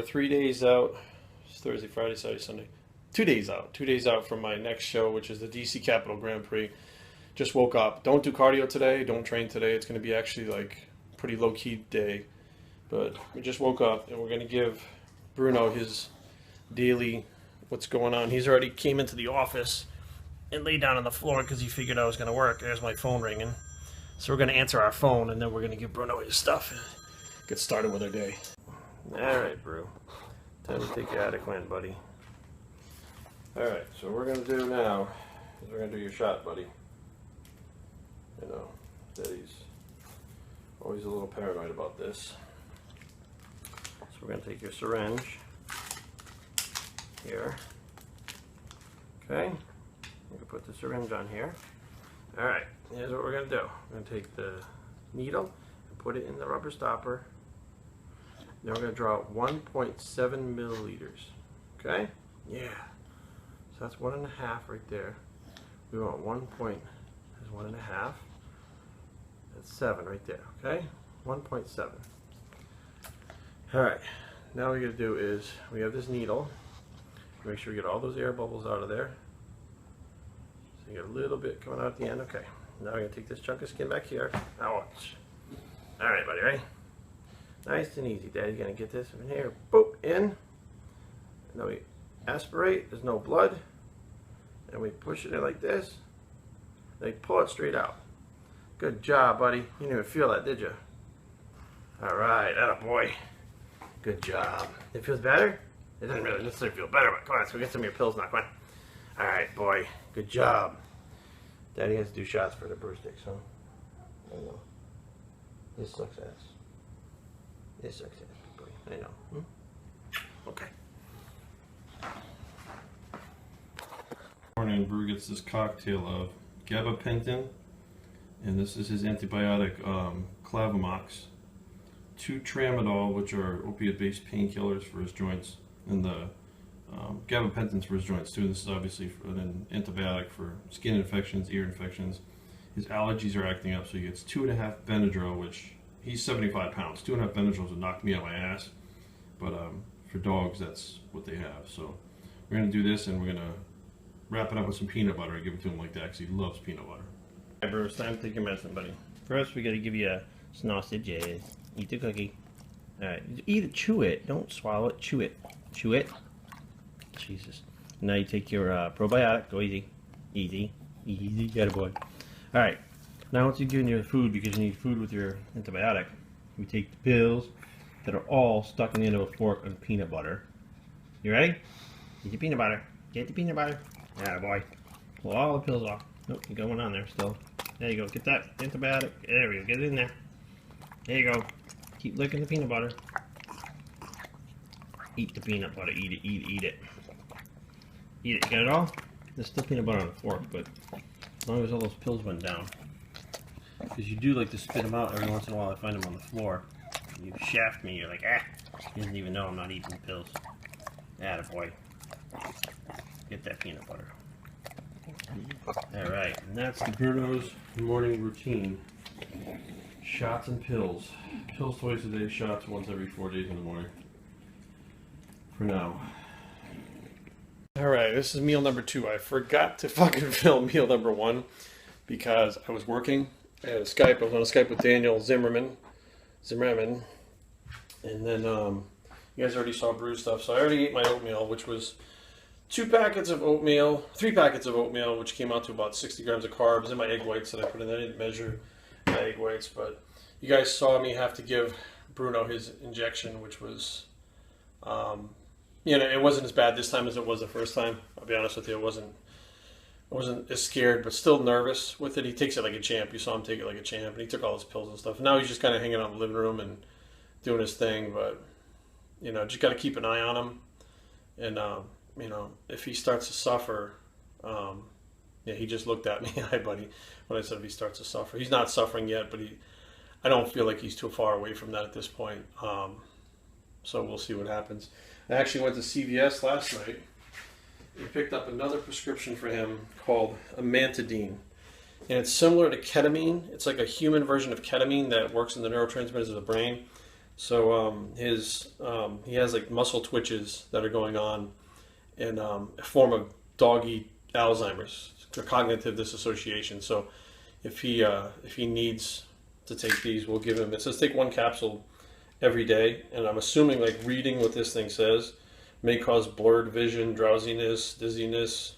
3 days out. It's Thursday, Friday, Saturday, Sunday. 2 days out. 2 days out from my next show, which is the DC Capital Grand Prix. Just woke up. Don't do cardio today. Don't train today. It's going to be actually like pretty low-key day. But we just woke up, and we're going to give Bruno his daily what's going on. He's already came into the office and laid down on the floor because he figured I was going to work. There's my phone ringing. So we're going to answer our phone, and then we're going to give Bruno his stuff and get started with our day. All right, Brew. Time to take your Adequan, buddy. All right, so what we're going to do now is we're going to do your shot, buddy. You know, Daddy's always a little paranoid about this. So we're going to take your syringe here. Okay. We can put the syringe on here. All right, here's what we're going to do. We're going to take the needle and put it in the rubber stopper. Then we're going to draw 1.7 milliliters. Okay? Yeah. So that's 1.5 right there. We want 1.5. That's 7 right there. Okay? 1.7. All right. Now what we're going to do is we have this needle. Make sure we get all those air bubbles out of there. So you get a little bit coming out at the end. Okay. Now we're going to take this chunk of skin back here. Ouch. All right, buddy. Ready? Nice and easy. Daddy's going to get this in here. Boop. In. And then we aspirate. There's no blood. And we push it in like this. They pull it straight out. Good job, buddy. You didn't even feel that, did you? All right. Attaboy. Good job. It feels better? It doesn't really necessarily feel better, but come on, let's go get some of your pills now. Come on. All right, boy. Good job. Daddy has to do shots for the brew sticks, huh? I know. This sucks ass. This sucks ass, boy. I know. Okay. Morning, Brew gets this cocktail of gabapentin, and this is his antibiotic, Clavamox. 2 tramadol, which are opiate-based painkillers for his joints, and the gabapentin's for his joints too. This is obviously an antibiotic for skin infections, ear infections. His allergies are acting up, so he gets 2.5 Benadryl, which he's 75 pounds. 2.5 Benadryls would knock me out my ass, but for dogs, that's what they have. So we're gonna do this, and we're gonna wrap it up with some peanut butter and give it to him like that, because he loves peanut butter. All right, bro, it's time to take your medicine, buddy. First, we gotta give you a sausages. Eat the cookie. Alright, eat it, chew it. Don't swallow it, chew it. Chew it. Jesus. Now you take your probiotic. Go easy. Easy. Easy. Get a boy. Alright, now once you've given your food, because you need food with your antibiotic, we take the pills that are all stuck in the end of a fork of peanut butter. You ready? Get your peanut butter. Get the peanut butter. Atta boy. Pull all the pills off. Nope, you're going on there still. There you go. Get that antibiotic. There we go. Get it in there. There you go. Keep licking the peanut butter. Eat the peanut butter. Eat it, eat it, eat it. Eat it. You got it all? There's still peanut butter on the fork, but as long as all those pills went down. Because you do like to spit them out every once in a while. I find them on the floor. You shaft me, you're like, ah. You didn't even know I'm not eating the pills. Attaboy. Get that peanut butter. Alright, and that's the Bruno's morning routine. Shots and pills. Pills twice a day, shots once every 4 days in the morning. For now. Alright, this is meal number 2. I forgot to fucking film meal number 1 because I was working. I had a Skype. I was on a Skype with Daniel Zimmerman. And then you guys already saw Brew stuff. So I already ate my oatmeal, which was 3 packets of oatmeal, which came out to about 60 grams of carbs, and my egg whites that I put in there. I didn't measure my egg whites, but you guys saw me have to give Bruno his injection, which was, you know, it wasn't as bad this time as it was the first time. I'll be honest with you, I wasn't as scared, but still nervous with it. He takes it like a champ. You saw him take it like a champ, and he took all his pills and stuff. And now he's just kind of hanging out in the living room and doing his thing, but, you know, just got to keep an eye on him. And, you know, if he starts to suffer, yeah, he just looked at me, hi buddy, when I said if he starts to suffer. He's not suffering yet, but I don't feel like he's too far away from that at this point. So we'll see what happens. I actually went to CVS last night and picked up another prescription for him called amantadine. And it's similar to ketamine. It's like a human version of ketamine that works in the neurotransmitters of the brain. So he has like muscle twitches that are going on, and a form of doggy Alzheimer's, or cognitive disassociation. So if he needs to take these, we'll give him. It says take 1 capsule every day, and I'm assuming like reading what this thing says may cause blurred vision, drowsiness, dizziness.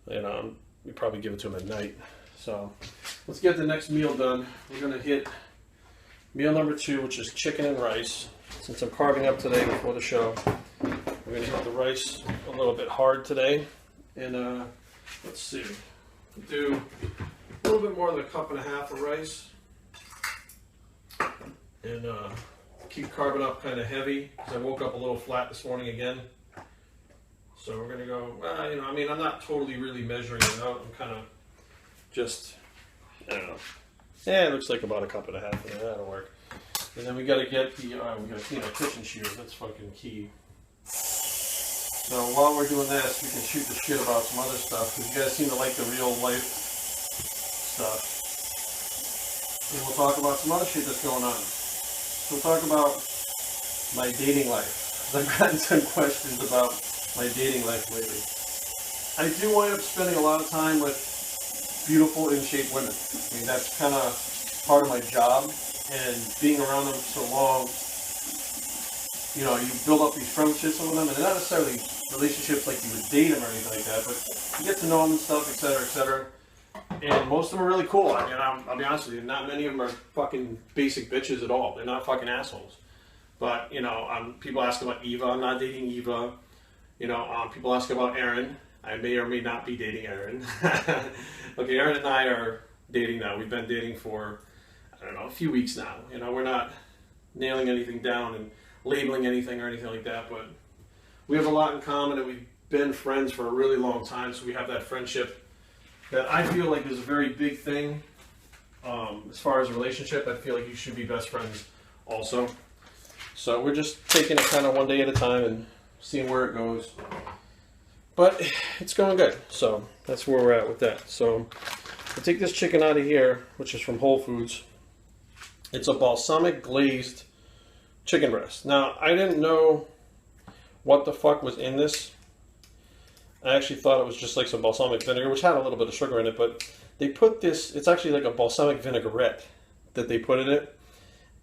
And we probably give it to him at night. So let's get the next meal done. We're gonna hit meal number 2, which is chicken and rice. Since I'm carving up today before the show, we're gonna hit the rice a little bit hard today. And let's see, do a little bit more than 1.5 cups of rice, and keep carving up kind of heavy because I woke up a little flat this morning again. So we're gonna go. You know, I mean, I'm not totally really measuring it out. I'm kind of just, I don't know. Yeah, it looks like about 1.5 cups. And that'll work. And then we gotta get the. We gotta clean our kitchen shears. That's fucking key. So while we're doing this, we can shoot the shit about some other stuff because you guys seem to like the real life stuff. And we'll talk about some other shit that's going on. So we'll talk about my dating life. I've gotten some questions about my dating life lately. I do wind up spending a lot of time with beautiful, in-shape women. I mean, that's kind of part of my job, and being around them for so long, you know, you build up these friendships with them, and they're not necessarily relationships like you would date them or anything like that, but you get to know them and stuff, etc., etc. And most of them are really cool. I mean, I'll be honest with you, not many of them are fucking basic bitches at all. They're not fucking assholes. But, you know, people ask about Eva. I'm not dating Eva. You know, people ask about Aaron. I may or may not be dating Aaron. Okay, Aaron and I are dating now. We've been dating for, I don't know, a few weeks now. You know, we're not nailing anything down and labeling anything or anything like that, but we have a lot in common, and we've been friends for a really long time, so we have that friendship that I feel like is a very big thing. As far as a relationship, I feel like you should be best friends also. So we're just taking it kind of one day at a time and seeing where it goes. But it's going good, so that's where we're at with that. So I'll take this chicken out of here, which is from Whole Foods. It's a balsamic glazed chicken breast. Now, I didn't know what the fuck was in this. I actually thought it was just like some balsamic vinegar, which had a little bit of sugar in it, but they put this, it's actually like a balsamic vinaigrette that they put in it.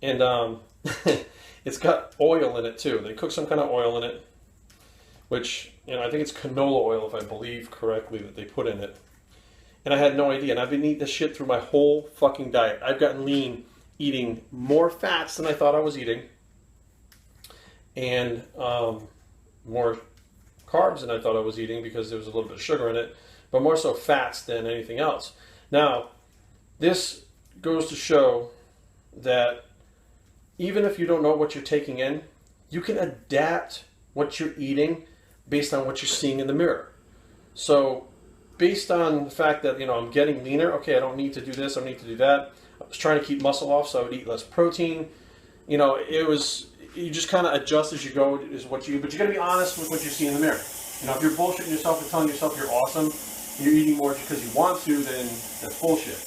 And it's got oil in it too. They cook some kind of oil in it, which, you know, I think it's canola oil, if I believe correctly, that they put in it. And I had no idea. And I've been eating this shit through my whole fucking diet. I've gotten lean eating more fats than I thought I was eating, and more carbs than I thought I was eating because there was a little bit of sugar in it, but more so fats than anything else. Now, this goes to show that even if you don't know what you're taking in, you can adapt what you're eating based on what you're seeing in the mirror. So based on the fact that, you know, I'm getting leaner, okay, I don't need to do this, I don't need to do that. I was trying to keep muscle off, so I would eat less protein. You know, you just kind of adjust as you go, is what you, but you got to be honest with what you see in the mirror. You know, if you're bullshitting yourself and telling yourself you're awesome, and you're eating more just because you want to, then that's bullshit.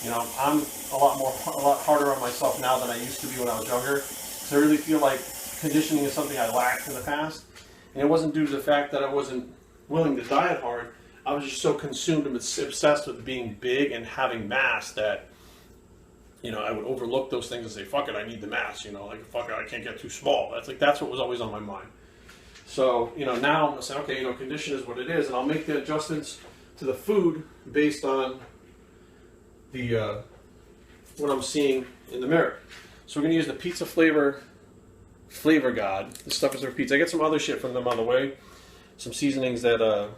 You know, I'm a lot harder on myself now than I used to be when I was younger. So I really feel like conditioning is something I lacked in the past. And it wasn't due to the fact that I wasn't willing to diet hard. I was just so consumed and obsessed with being big and having mass that, you know, I would overlook those things and say, fuck it, I need the mass, you know, like, fuck it, I can't get too small. That's what was always on my mind. So, you know, now I'm saying, okay, you know, condition is what it is, and I'll make the adjustments to the food based on the, what I'm seeing in the mirror. So we're going to use the Pizza Flavor God. This stuff is for pizza. I get some other shit from them on the way. Some seasonings that,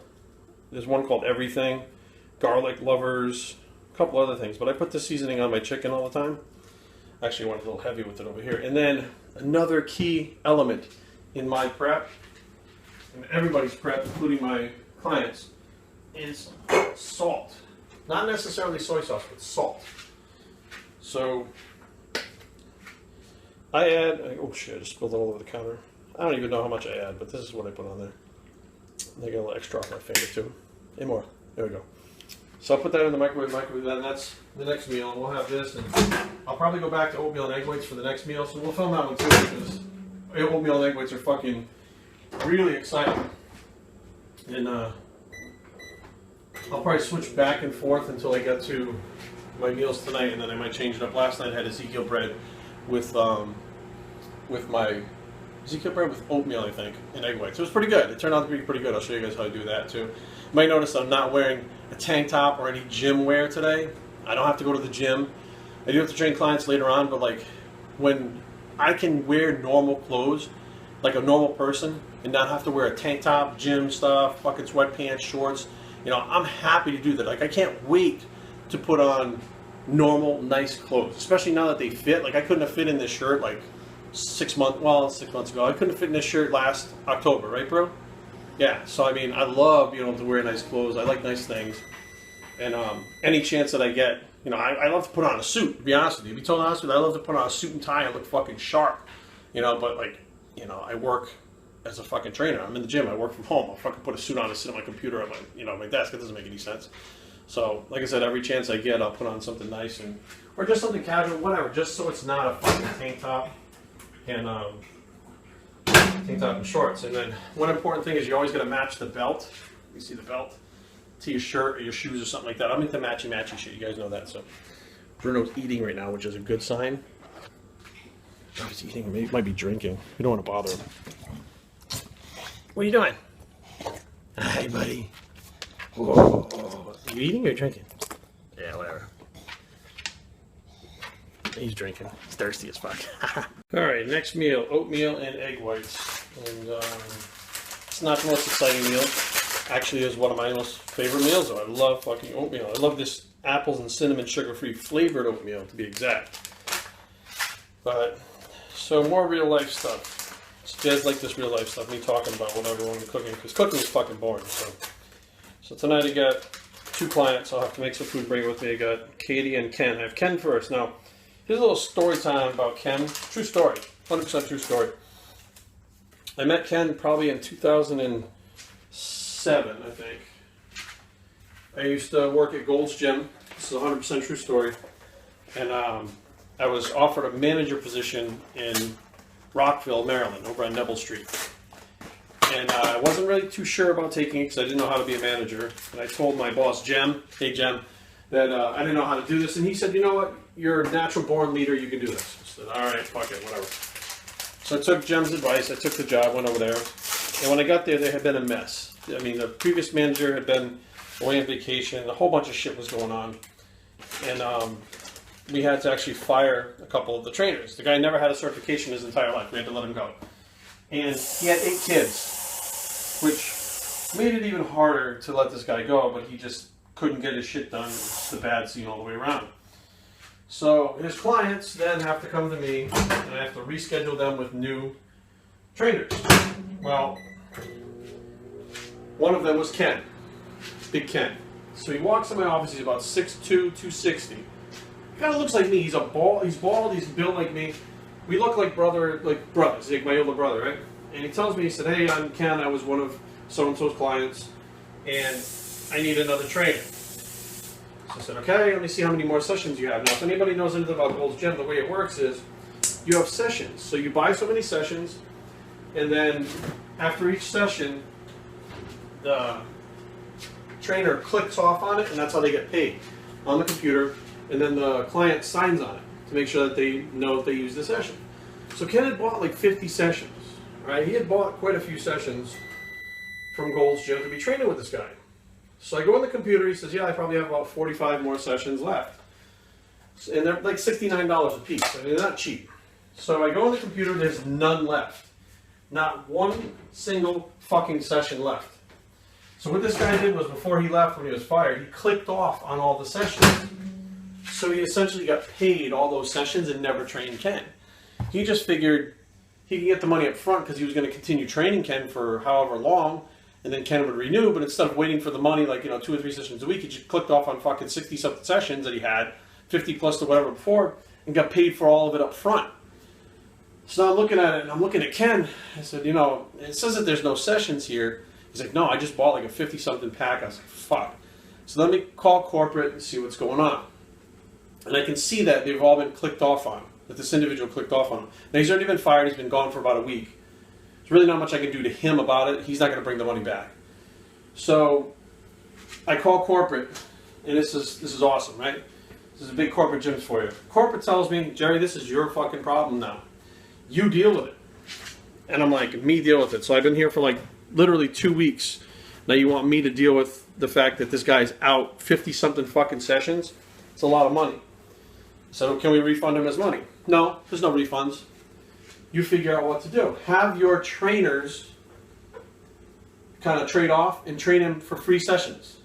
there's one called Everything, Garlic Lovers, a couple other things. But I put the seasoning on my chicken all the time. Actually, I went a little heavy with it over here. And then another key element in my prep, and everybody's prep, including my clients, is salt. Not necessarily soy sauce, but salt. So I add, oh shit, I just spilled it all over the counter. I don't even know how much I add, but this is what I put on there. I got a little extra off my finger too. And more. There we go. So I'll put that in the microwave, then that's the next meal, and we'll have this, and I'll probably go back to oatmeal and egg whites for the next meal, so we'll film that one too, because oatmeal and egg whites are fucking really exciting. And I'll probably switch back and forth until I get to my meals tonight, and then I might change it up. Last night I had Ezekiel bread with oatmeal, I think, and egg whites. It was pretty good. It turned out to be pretty good. I'll show you guys how to do that too. You might notice I'm not wearing a tank top or any gym wear today. I don't have to go to the gym. I do have to train clients later on, but like when I can wear normal clothes like a normal person and not have to wear a tank top, gym stuff, fucking sweatpants, shorts, you know, I'm happy to do that. Like I can't wait to put on normal, nice clothes, especially now that they fit. Like I couldn't have fit in this shirt like 6 months ago. I couldn't fit in this shirt last October, right, bro? Yeah. So I mean, I love being able to wear nice clothes. I like nice things, and any chance that I get, you know, I love to put on a suit. To be honest with you, to be totally honest with you, I love to put on a suit and tie and look fucking sharp, you know. But like, you know, I work as a fucking trainer. I'm in the gym. I work from home. I'll fucking put a suit on and sit at my computer at my, you know, my desk. It doesn't make any sense. So, like I said, every chance I get, I'll put on something nice or just something casual, whatever, just so it's not a fucking tank top and shorts. And then one important thing is you always got to match the belt. You see the belt to your shirt or your shoes or something like that. I'm into matchy shit. You guys know that. So Bruno's eating right now, which is a good sign. Oh, he's eating. Maybe he might be drinking. We don't want to bother him. What are you doing? Hi, buddy. Whoa. Are you eating or drinking? Yeah, whatever. He's drinking. He's thirsty as fuck. Alright, next meal, oatmeal and egg whites. And it's not the most exciting meal. Actually, it's one of my most favorite meals, though. I love fucking oatmeal. I love this apples and cinnamon sugar-free flavored oatmeal, to be exact. But, so more real life stuff. So you guys like this real life stuff, me talking about whatever when I'm cooking, because cooking is fucking boring. So tonight I got 2 clients. I'll have to make some food, bring it with me. I got Katie and Ken. I have Ken first. Now, here's a little story time about Ken. True story. 100% true story. I met Ken probably in 2007, I think. I used to work at Gold's Gym. This is a 100% true story. And I was offered a manager position in Rockville, Maryland, over on Neville Street. And I wasn't really too sure about taking it because I didn't know how to be a manager. And I told my boss, Jem, hey Jem, that I didn't know how to do this. And he said, you know what, you're a natural born leader, you can do this. I said, all right, fuck it, whatever. So I took Jem's advice, I took the job, went over there. And when I got there, had been a mess. I mean, the previous manager had been away on vacation, a whole bunch of shit was going on. And we had to actually fire a couple of the trainers. The guy never had a certification his entire life. We had to let him go. And he had 8 kids, which made it even harder to let this guy go, but he just couldn't get his shit done. It's the bad scene all the way around. So his clients then have to come to me, and I have to reschedule them with new trainers. Well, one of them was Ken, Big Ken. So he walks in my office, he's about 6'2", 260. He kind of looks like me. He's bald, he's built like me. We look like brothers, like my older brother, right? And he tells me, he said, hey, I'm Ken, I was one of so-and-so's clients, and I need another trainer. So I said, okay, let me see how many more sessions you have. Now, if anybody knows anything about Gold's Gym, the way it works is you have sessions. So you buy so many sessions, and then after each session, the trainer clicks off on it, and that's how they get paid on the computer, and then the client signs on it to make sure that they know if they use the session. So Ken had bought like 50 sessions, right? He had bought quite a few sessions from Gold's Gym to be training with this guy. So I go on the computer, he says, yeah, I probably have about 45 more sessions left. And they're like $69 a piece. I mean, they're not cheap. So I go on the computer, there's none left. Not one single fucking session left. So what this guy did was, before he left, when he was fired, he clicked off on all the sessions. So he essentially got paid all those sessions and never trained Ken. He just figured he could get the money up front because he was going to continue training Ken for however long, and then Ken would renew. But instead of waiting for the money, like, you know, 2 or 3 sessions a week, he just clicked off on fucking 60-something sessions that he had, 50 plus to whatever before, and got paid for all of it up front. So now I'm looking at it, and I'm looking at Ken. I said, you know, it says that there's no sessions here. He's like, no, I just bought like a 50-something pack. I was like, fuck. So let me call corporate and see what's going on. And I can see that they've all been clicked off on, that this individual clicked off on him. Now he's already been fired, he's been gone for about a week. There's really not much I can do to him about it. He's not going to bring the money back. So I call corporate, and this is awesome, right? This is a big corporate gym for you. Corporate tells me, Jerry, this is your fucking problem now. You deal with it. And I'm like, me deal with it. So I've been here for like literally 2 weeks. Now you want me to deal with the fact that this guy's out 50-something fucking sessions? It's a lot of money. So can we refund him his money? No, there's no refunds. You figure out what to do. Have your trainers kind of trade off and train him for free sessions.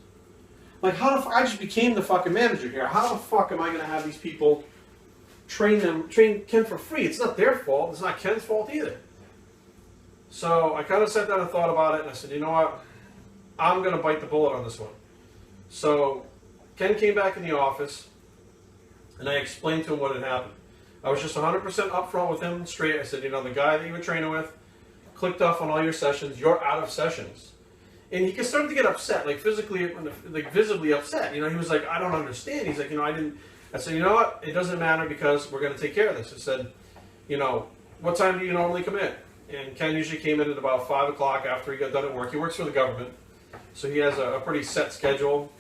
Like, I just became the fucking manager here. How the fuck am I going to have these people train Ken for free? It's not their fault. It's not Ken's fault either. So I kind of sat down and thought about it, and I said, you know what? I'm going to bite the bullet on this one. So Ken came back in the office, and I explained to him what had happened. I was just 100% upfront with him, straight. I said, you know, the guy that you were training with clicked off on all your sessions. You're out of sessions. And he started to get upset, like physically, like visibly upset. You know, he was like, I don't understand. He's like, you know, I said, you know what? It doesn't matter because we're going to take care of this. I said, you know, what time do you normally come in? And Ken usually came in at about 5 o'clock after he got done at work. He works for the government, so he has a pretty set schedule,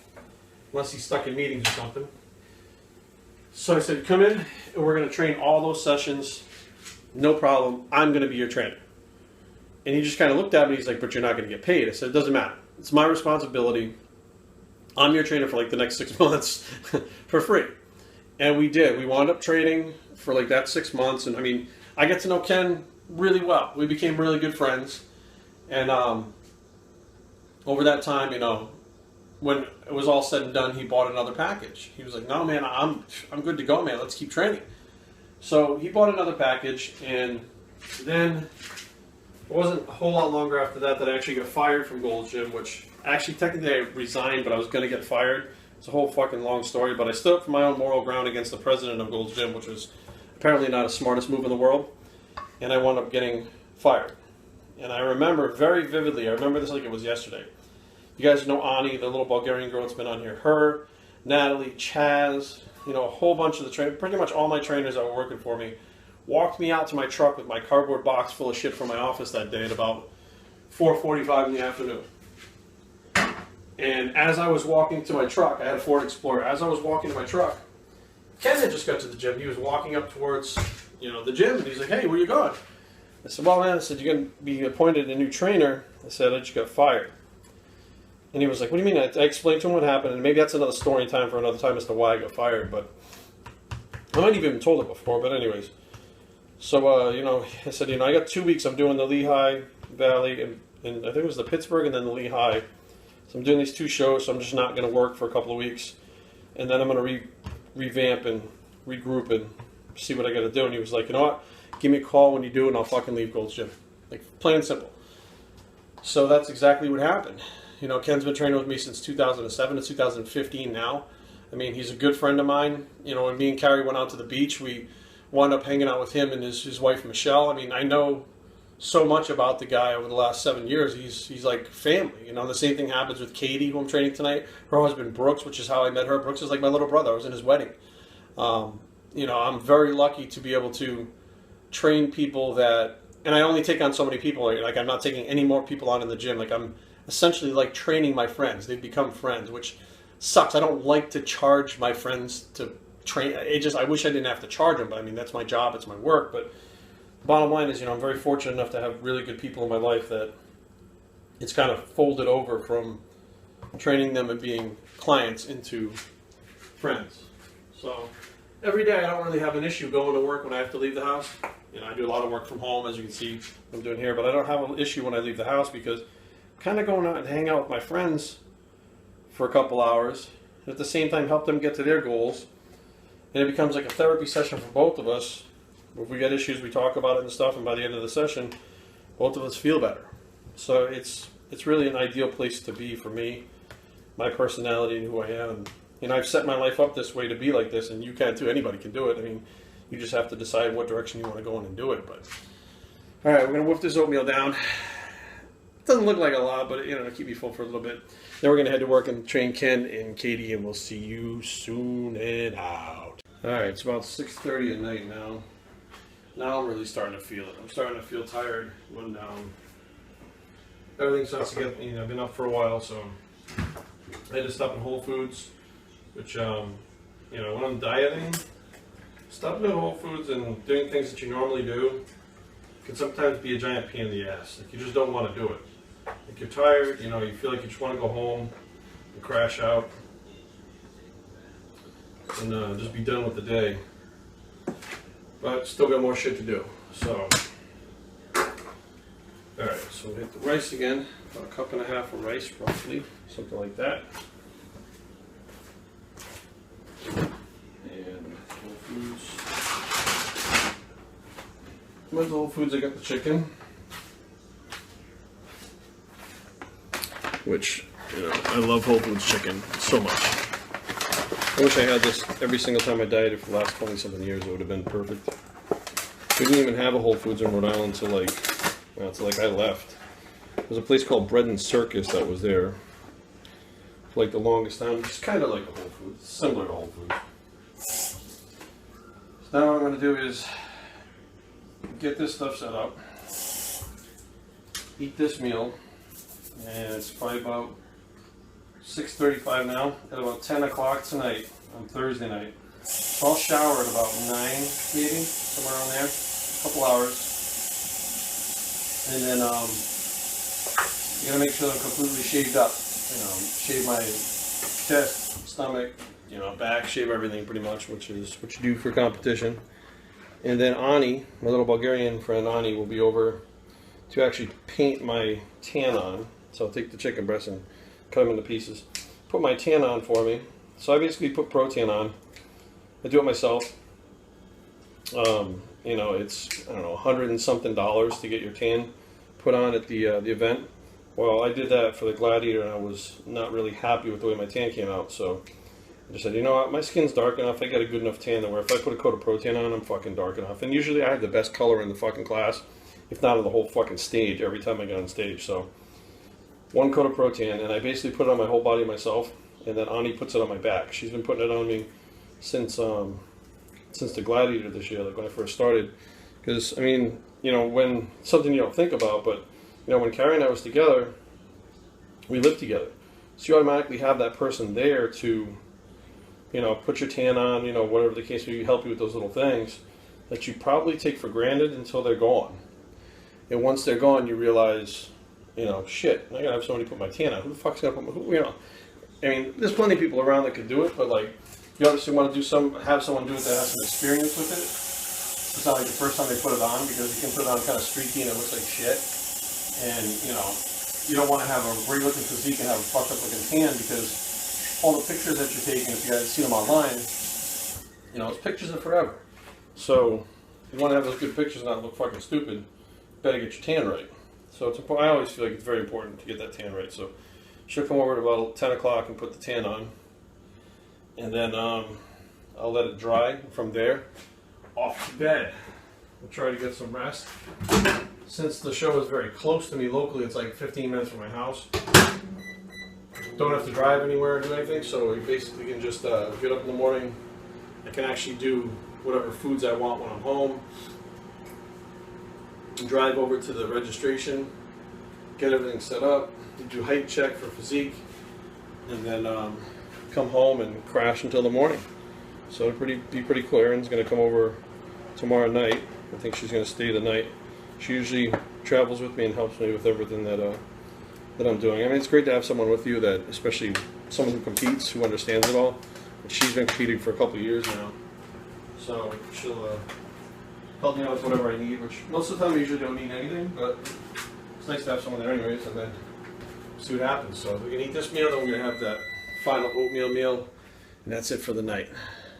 unless he's stuck in meetings or something. So I said, come in, and we're going to train all those sessions. No problem. I'm going to be your trainer. And he just kind of looked at me. He's like, but you're not going to get paid. I said, it doesn't matter. It's my responsibility. I'm your trainer for like the next 6 months for free. And we did. We wound up training for like that 6 months. And I mean, I get to know Ken really well. We became really good friends. And over that time, you know, when it was all said and done, he bought another package. He was like, no, man, I'm good to go, man. Let's keep training. So he bought another package, and then it wasn't a whole lot longer after that I actually got fired from Gold's Gym, which actually technically I resigned, but I was going to get fired. It's a whole fucking long story, but I stood up for my own moral ground against the president of Gold's Gym, which was apparently not the smartest move in the world, and I wound up getting fired. And I remember very vividly, I remember this like it was yesterday. You guys know Ani, the little Bulgarian girl that's been on here. Her, Natalie, Chaz, you know, a whole bunch of the trainers, pretty much all my trainers that were working for me, walked me out to my truck with my cardboard box full of shit from my office that day at about 4:45 in the afternoon. And as I was walking to my truck, I had a Ford Explorer. As I was walking to my truck, Ken had just got to the gym. He was walking up towards, you know, the gym, and he's like, hey, where you going? I said, well, man, I said, you're going to be appointed a new trainer. I said, I just got fired. And he was like, what do you mean? I explained to him what happened, and maybe that's another story time for another time as to why I got fired, but I might have even told it before, but anyways. So, you know, I said, you know, I got 2 weeks. I'm doing the Lehigh Valley, and I think it was the Pittsburgh and then the Lehigh. So I'm doing these 2 shows, so I'm just not going to work for a couple of weeks. And then I'm going to revamp and regroup and see what I got to do. And he was like, you know what? Give me a call when you do, and I'll fucking leave Gold's Gym. Like, plain and simple. So that's exactly what happened. You know, Ken's been training with me since 2007 to 2015 now. I mean, he's a good friend of mine. You know, when me and Carrie went out to the beach, we wound up hanging out with him and his wife, Michelle. I mean, I know so much about the guy over the last 7 years. He's like family. You know, the same thing happens with Katie, who I'm training tonight. Her husband, Brooks, which is how I met her. Brooks is like my little brother. I was in his wedding. You know, I'm very lucky to be able to train people that, and I only take on so many people. Like, I'm not taking any more people on in the gym. Like, I'm essentially like training my friends. They've become friends, which sucks. I don't like to charge my friends to train. I wish I didn't have to charge them, but I mean, that's my job, it's my work. But the bottom line is, you know, I'm very fortunate enough to have really good people in my life that it's kind of folded over from training them and being clients into friends. So every day I don't really have an issue going to work when I have to leave the house. You know, I do a lot of work from home, as you can see I'm doing here, but I don't have an issue when I leave the house because kind of going out and hang out with my friends for a couple hours, and at the same time help them get to their goals, and it becomes like a therapy session for both of us. If we get issues, we talk about it and stuff, and by the end of the session, both of us feel better. So it's really an ideal place to be for me, my personality and who I am. You know, I've set my life up this way to be like this, and you can too. Anybody can do it. I mean, you just have to decide what direction you want to go in and do it. But all right, we're gonna wolf this oatmeal down. doesn't look like a lot, but you know, it'll keep you full for a little bit. Then we're gonna head to work and train Ken and Katie, and we'll see you soon and out. All right, it's about 6:30 at night now. Now I'm really starting to feel it. I'm starting to feel tired when everything starts to get, you know, I've been up for a while, so I had to stop in Whole Foods, which, you know, when I'm dieting, stopping at Whole Foods and doing things that you normally do can sometimes be a giant pain in the ass. Like, you just don't want to do it. Like, you're tired, you know, you feel like you just want to go home and crash out and just be done with the day. But still got more shit to do. So, alright, so we'll hit the rice again. About 1.5 cups of rice, roughly. Something like that. And Whole Foods. With Whole Foods, I got the chicken. Which, you know, I love Whole Foods chicken so much. I wish I had this every single time I dieted for the last 20-something years. It would have been perfect. We didn't even have a Whole Foods in Rhode Island until like I left. There's a place called Bread and Circus that was there for like the longest time. It's kind of like a Whole Foods, similar to Whole Foods. So now what I'm going to do is get this stuff set up, eat this meal, and it's probably about 6:35 now. At about 10 o'clock tonight on Thursday night. So I'll shower at about 9, maybe, somewhere around there, a couple hours. And then you gotta make sure I'm completely shaved up. You know, shave my chest, stomach, you know, back, shave everything pretty much, which is what you do for competition. And then Ani, my little Bulgarian friend Ani, will be over to actually paint my tan on. So I'll take the chicken breast and cut them into pieces. Put my tan on for me. So I basically put Pro Tan on. I do it myself. You know, it's, I don't know, $100 and something to get your tan put on at the event. Well, I did that for the Gladiator, and I was not really happy with the way my tan came out. So I just said, you know what, my skin's dark enough. I got a good enough tan that where if I put a coat of Pro Tan on, I'm fucking dark enough. And usually I have the best color in the fucking class, if not in the whole fucking stage, every time I get on stage. So one coat of Pro Tan, and I basically put it on my whole body myself, and then Ani puts it on my back. She's been putting it on me since the Gladiator this year, like when I first started. Because, I mean, you know, when something you don't think about, but, you know, when Carrie and I was together, we lived together. So you automatically have that person there to, you know, put your tan on, you know, whatever the case may be, help you with those little things that you probably take for granted until they're gone. And once they're gone, you realize, you know, shit, I gotta have somebody put my tan on. Who the fuck's gonna put my, you know? I mean, there's plenty of people around that could do it, but like, you obviously want to have someone do it that has some experience with it. It's not like the first time they put it on, because you can put it on kind of streaky and it looks like shit. And, you know, you don't want to have a great looking physique and have a fucked up looking tan, because all the pictures that you're taking, if you guys see them online, you know, it's pictures are forever. So, if you want to have those good pictures and not look fucking stupid, you better get your tan right. So it's important. I always feel like it's very important to get that tan right. So she'll come over at about 10 o'clock and put the tan on. And then I'll let it dry. From there, off to bed. We'll try to get some rest. Since the show is very close to me locally, it's like 15 minutes from my house. Don't have to drive anywhere or do anything, so you basically can just get up in the morning. I can actually do whatever foods I want when I'm home. Drive over to the registration, get everything set up, do height check for physique, and then come home and crash until the morning. So it'll be pretty cool. Erin's going to come over tomorrow night. I think she's going to stay the night. She usually travels with me and helps me with everything that I'm doing. I mean, it's great to have someone with you, that, especially someone who competes, who understands it all. She's been competing for a couple of years now, so she'll help me out with whatever I need, which most of the time I usually don't need anything, but it's nice to have someone there anyways, and then see what happens. So we can eat this meal, then we're going to have that final oatmeal meal, and that's it for the night.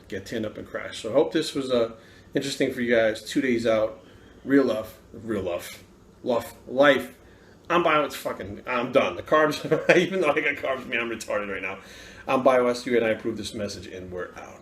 Get tanned up and crash. So I hope this was interesting for you guys. 2 days out, real life. I'm done. The carbs, even though I got carbs, man, I'm retarded right now. I'm BioS3, and I approve this message, and we're out.